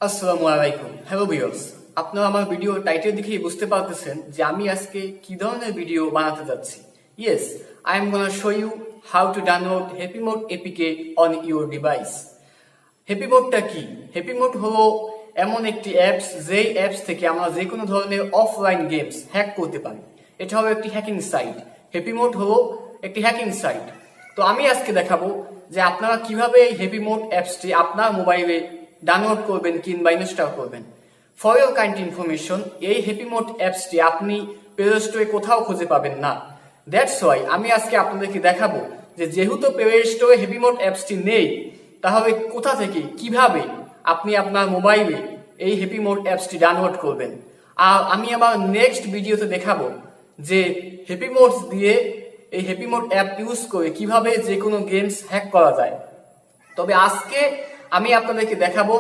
আসসালামু আলাইকুম। Hello viewers, আপনারা আমার ভিডিও টাইটেল দেখেই বুঝতে পারতেছেন যে আমি আজকে কি ধরনের ভিডিও বানাতে যাচ্ছি। Yes, I am gonna show you how to download happy mod APK on your device. Happy মোডটা কি? হ্যাপি মোড হলো এমন একটি অ্যাপস, যেই অ্যাপস থেকে আমরা যে কোনো ধরনের অফলাইন গেমস হ্যাক করতে পারি। এটা হলো একটি হ্যাকিং সাইট। হ্যাপি মোড হলো একটি হ্যাকিং সাইট। তো আমি আজকে দেখাবো যে আপনারা কিভাবে এই হ্যাপি মোড অ্যাপসটি আপনার মোবাইলে ডাউনলোড করবেন কিংবা ইনস্টল করবেন। ফর ইউর কাইন্ড ইনফরমেশন, এই হ্যাপি মোড অ্যাপসটি আপনি প্লে স্টোরে কোথাও খুঁজে পাবেন না। দ্যাটস ওয়াই আমি আজকে আপনাদেরকে দেখাবো যে যেহেতু প্লে স্টোরে হ্যাপি মোড অ্যাপসটি নেই, তাহলে কোথা থেকে কিভাবে আপনি আপনার মোবাইলে এই হ্যাপি মোড অ্যাপসটি ডাউনলোড করবেন। আর আমি আমার নেক্সট ভিডিওতে দেখাবো যে হ্যাপি মোডস দিয়ে এই হ্যাপি মোড অ্যাপ ইউজ করে কিভাবে যে কোনো গেমস হ্যাক করা যায়। তবে আজকে আমি আপনাদেরকে দেখাবো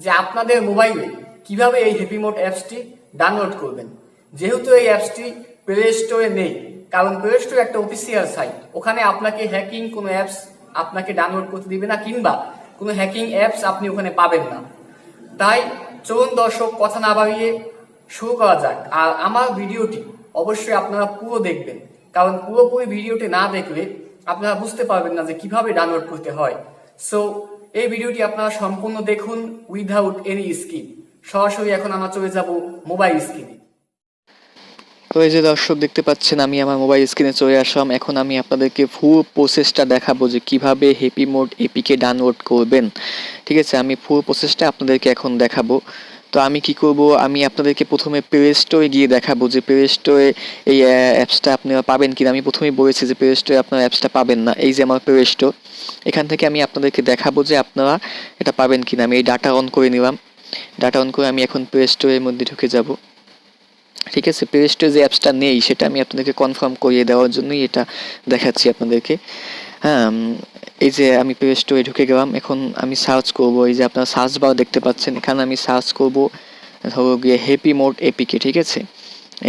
যে আপনাদের মোবাইলে কিভাবে এই হ্যাপি মোড অ্যাপসটি ডাউনলোড করবেন। যেহেতু এই অ্যাপসটি প্লে স্টোরে নেই, কারণ প্লে স্টোর একটা অফিসিয়াল সাইট, ওখানে আপনাকে হ্যাকিং কোনো অ্যাপস আপনাকে ডাউনলোড করতে দিবে না, কিংবা কোনো হ্যাকিং অ্যাপস আপনি ওখানে পাবেন না। তাই চলুন দর্শক, কথা না বাড়িয়ে শুরু করা যাক। আর আমার ভিডিওটি অবশ্যই আপনারা পুরো দেখবেন, কারণ পুরোপুরি ভিডিওটি না দেখলে আপনারা বুঝতে পারবেন না যে কিভাবে ডাউনলোড করতে হয়। সো এই ভিডিওটি আপনারা সম্পূর্ণ দেখুন উইদাউট এনি স্কিপ। সরাসরি এখন আমরা চলে যাব মোবাইল স্ক্রিনে। তো এই যে দর্শক দেখতে পাচ্ছেন, আমি আমার মোবাইল স্ক্রিনে চলে আসলাম। এখন আমি আপনাদেরকে ফুল প্রসেসটা দেখাবো যে কিভাবে হ্যাপি মোড এপিকে ডাউনলোড করবেন। ঠিক আছে, আমি ফুল প্রসেসটা আপনাদেরকে এখন দেখাবো। তো আমি কি করব, আমি আপনাদেরকে প্রথমে প্লে স্টোরে গিয়ে দেখাবো যে প্লে স্টোরে এই অ্যাপসটা আপনারা পাবেন কিনা। আমি প্রথমেই বলেছি যে প্লে স্টোরে আপনারা অ্যাপসটা পাবেন না। এই যে আমার প্লে স্টোর, এখান থেকে আমি আপনাদেরকে দেখাবো যে আপনারা এটা পাবেন কিনা। আমি এই ডাটা অন করে নিলাম। ডাটা অন করে আমি এখন প্লে স্টোরের মধ্যে ঢুকে যাব। ঠিক আছে, প্লে স্টোরে যে অ্যাপসটা নেই সেটা আমি আপনাদেরকে কনফার্ম করিয়ে দেওয়ার জন্যই এটা দেখাচ্ছি আপনাদেরকে। হ্যাঁ, এই যে আমি প্লে স্টোরে ঢুকে গেলাম। এখন আমি সার্চ করব, এই যে আপনারা সার্চ বার দেখতে পাচ্ছেন, এখানে আমি সার্চ করব ধরো গিয়ে হ্যাপি মোড এপিকে। ঠিক আছে,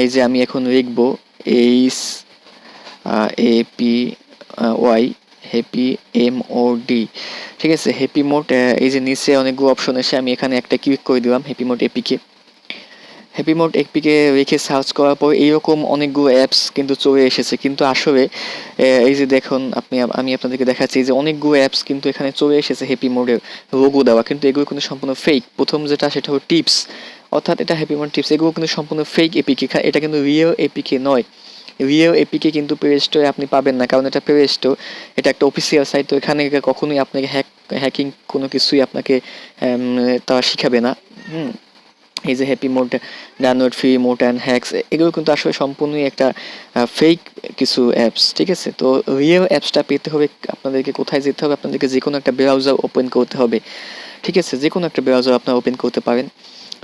এই যে আমি এখন লিখবো APY হ্যাপি MOD। ঠিক আছে, হ্যাপি মোড। এই যে নিচে অনেকগুলো অপশন এসে আমি এখানে একটা ক্লিক করে দিলাম happy mod APK. Happy mod APK রেখে সার্চ করার পর এইরকম অনেকগুলো অ্যাপস কিন্তু চলে এসেছে, কিন্তু আসলে এই যে দেখুন আমি আপনাদেরকে দেখাচ্ছি যে অনেকগুলো অ্যাপস কিন্তু এখানে চলে এসেছে হ্যাপি মোডের লোগো দেওয়া, কিন্তু এগুলো কিন্তু সম্পূর্ণ ফেক। প্রথম যেটা সেটা হলো টিপস, অর্থাৎ এটা হ্যাপি মোড টিপস, এগুলো কিন্তু সম্পূর্ণ ফেক এপিকে, এটা কিন্তু রিয়েল এপিকে নয়। রিয়েল এপিকে কিন্তু প্লে স্টোরে আপনি পাবেন না, কারণ এটা প্লে স্টোর, এটা একটা অফিসিয়াল সাইট। তো এখানে কখনোই আপনাকে হ্যাকিং কোনো কিছুই আপনাকে তারা শিখাবে না। এই যে happy mode download free mode and hacks, এগুলো কিন্তু আসলে সম্পূর্ণই একটা ফেক কিছু অ্যাপস। ঠিক আছে, তো রিয়েল অ্যাপসটা পেতে হবে আপনাদেরকে কোথায় যেতে হবে, আপনাদেরকে যে কোনো একটা ব্রাউজার ওপেন করতে হবে। ঠিক আছে, যে কোনো একটা ব্রাউজার আপনারা ওপেন করতে পারেন।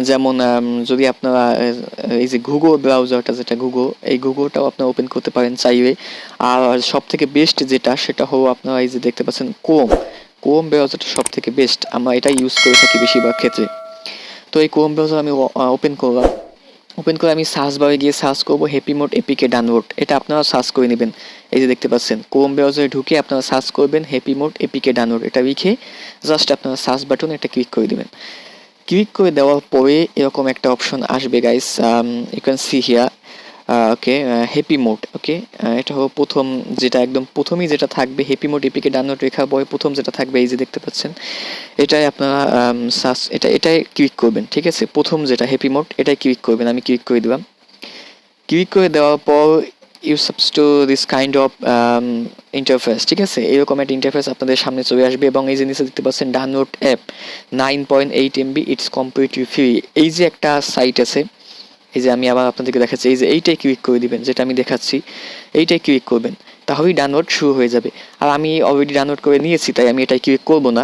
যেমন যদি আপনারা এই যে গুগল ব্রাউজারটা, যেটা গুগল, এই গুগলটাও আপনারা ওপেন করতে পারেন চাইলে। আর সব থেকে বেস্ট যেটা, সেটা হলো আপনারা এই যে দেখতে পাচ্ছেন ক্রোম ব্রাউজারটা সব থেকে বেস্ট, আমরা এটা ইউজ করে থাকি বেশিরভাগ ক্ষেত্রে। তো এই ক্রোম ব্রাউজার আমি ওপেন করলাম। ওপেন করে আমি সার্চ বারে গিয়ে সার্চ করবো হ্যাপি মোড এপিকে ডাউনলোড। এটা আপনারা সার্চ করে নেবেন। এই যে দেখতে পাচ্ছেন, ক্রোম ব্রাউজারে ঢুকে আপনারা সার্চ করবেন হ্যাপি মোড এপিকে ডাউনলোড। এটা লিখে জাস্ট আপনারা সার্চ বাটনে একটা ক্লিক করে দেবেন। ক্লিক করে দেওয়ার পরে এরকম একটা অপশন আসবে guys, you can see here. Okay, happy mod. Okay, এটা হলো প্রথম, যেটা একদম প্রথমেই যেটা থাকবে হ্যাপি মোড এপিকে ডাউনলোড লেখার পরে প্রথম যেটা থাকবে, এই যে দেখতে পাচ্ছেন, এটাই আপনারা সার্চ, এটাই ক্লিক করবেন। ঠিক আছে, প্রথম যেটা হ্যাপি মোড, এটাই ক্লিক করবেন। আমি ক্লিক করে দিলাম। ক্লিক করে দেওয়ার পর you subs to this kind of interface. ঠিক আছে, এরকম একটা ইন্টারফেস আপনাদের সামনে চলে আসবে, এবং এই যে নিচে দেখতে পাচ্ছেন download app 9.8 MB, it's completely free. এই যে একটা সাইট আছে, এই যে আমি আবার আপনাদেরকে দেখাচ্ছি, এই যে এইটাই ক্লিক করে দিবেন, যেটা আমি দেখাচ্ছি, এইটাই ক্লিক করবেন, তাহলেই ডাউনলোড শুরু হয়ে যাবে। আর আমি অলরেডি ডাউনলোড করে নিয়েছি, তাই আমি এটাই ক্লিক করবো না।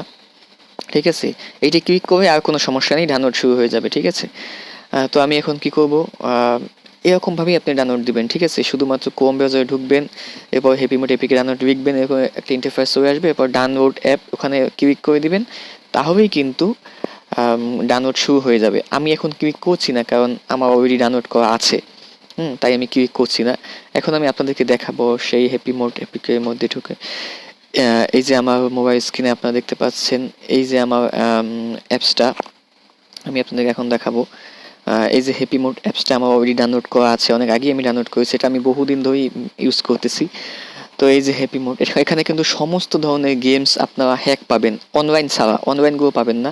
ঠিক আছে, এইটা ক্লিক করে আর কোনো সমস্যা নেই, ডাউনলোড শুরু হয়ে যাবে। ঠিক আছে, তো আমি এখন কি করব, এরকমভাবেই আপনি ডাউনলোড দিবেন। ঠিক আছে, শুধুমাত্র ক্রোম ব্রাউজারে ঢুকবেন, এরপর হ্যাপি মোড এপিকে ডাউনলোড লিখবেন, এরপর একটা ইন্টারফেস চলে আসবে, এরপর ডাউনলোড অ্যাপ ওখানে ক্লিক করে দিবেন, তাহলেই কিন্তু ডাউনলোড শুরু হয়ে যাবে। আমি এখন ক্লিক করছি না, কারণ আমার অলরেডি ডাউনলোড করা আছে। তাই আমি ক্লিক করছি না। এখন আমি আপনাদেরকে দেখাবো সেই হ্যাপি মোড এপিকের মধ্যে ঢুকে। এই যে আমার মোবাইল স্ক্রিনে আপনারা দেখতে পাচ্ছেন, এই যে আমার অ্যাপসটা, আমি আপনাদেরকে এখন দেখাবো। এই যে হ্যাপি মোড অ্যাপসটা আমার অলরেডি ডাউনলোড করা আছে, অনেক আগে আমি ডাউনলোড করেছি, এটা আমি বহুদিন ধরেই ইউজ করতেছি। তো এই যে হ্যাপি মোড, এখানে কিন্তু সমস্ত ধরনের গেমস আপনারা হ্যাক পাবেন, অনলাইন ছাড়া, অনলাইনগুলো পাবেন না,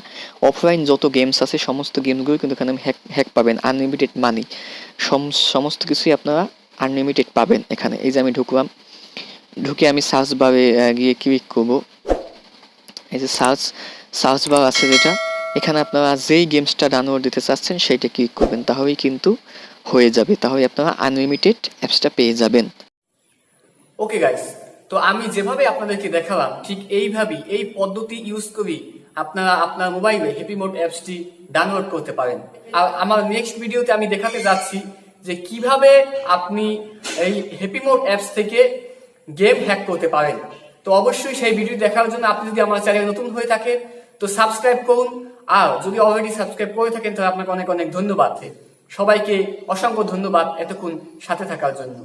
অফলাইন যত গেমস আছে সমস্ত গেমগুলো কিন্তু এখানে হ্যাক পাবেন, আনলিমিটেড মানি, সমস্ত কিছুই আপনারা আনলিমিটেড পাবেন এখানে। এই যে আমি ঢুকলাম, ঢুকে আমি সার্চ বারে গিয়ে ক্লিক করব। এই যে সার্চ বার আছে যেটা, এখানে আপনারা যেই গেমসটা ডাউনলোড দিতে চাচ্ছেন সেইটা ক্লিক করবেন, তাহলেই কিন্তু হয়ে যাবে, তাহলে আপনারা আনলিমিটেড অ্যাপসটা পেয়ে যাবেন। ওকে গাইস, তো আমি যেভাবে আপনাদেরকে দেখালাম ঠিক এইভাবেই, এই পদ্ধতি ইউজ করি আপনারা আপনার মোবাইলে হ্যাপি মোড অ্যাপসটি ডাউনলোড করতে পারেন। আর আমার নেক্সট ভিডিওতে আমি দেখাতে যাচ্ছি যে কিভাবে আপনি এই হ্যাপি মোড অ্যাপস থেকে গেম হ্যাক করতে পারেন। তো অবশ্যই সেই ভিডিও দেখার জন্য আপনি যদি আমার চ্যানেল নতুন হয়ে থাকেন তো সাবস্ক্রাইব করুন, আর যদি অলরেডি সাবস্ক্রাইব করে থাকেন তাহলে আপনাকে অনেক অনেক ধন্যবাদ। সবাইকে অসংখ্য ধন্যবাদ এতক্ষণ সাথে থাকার জন্য।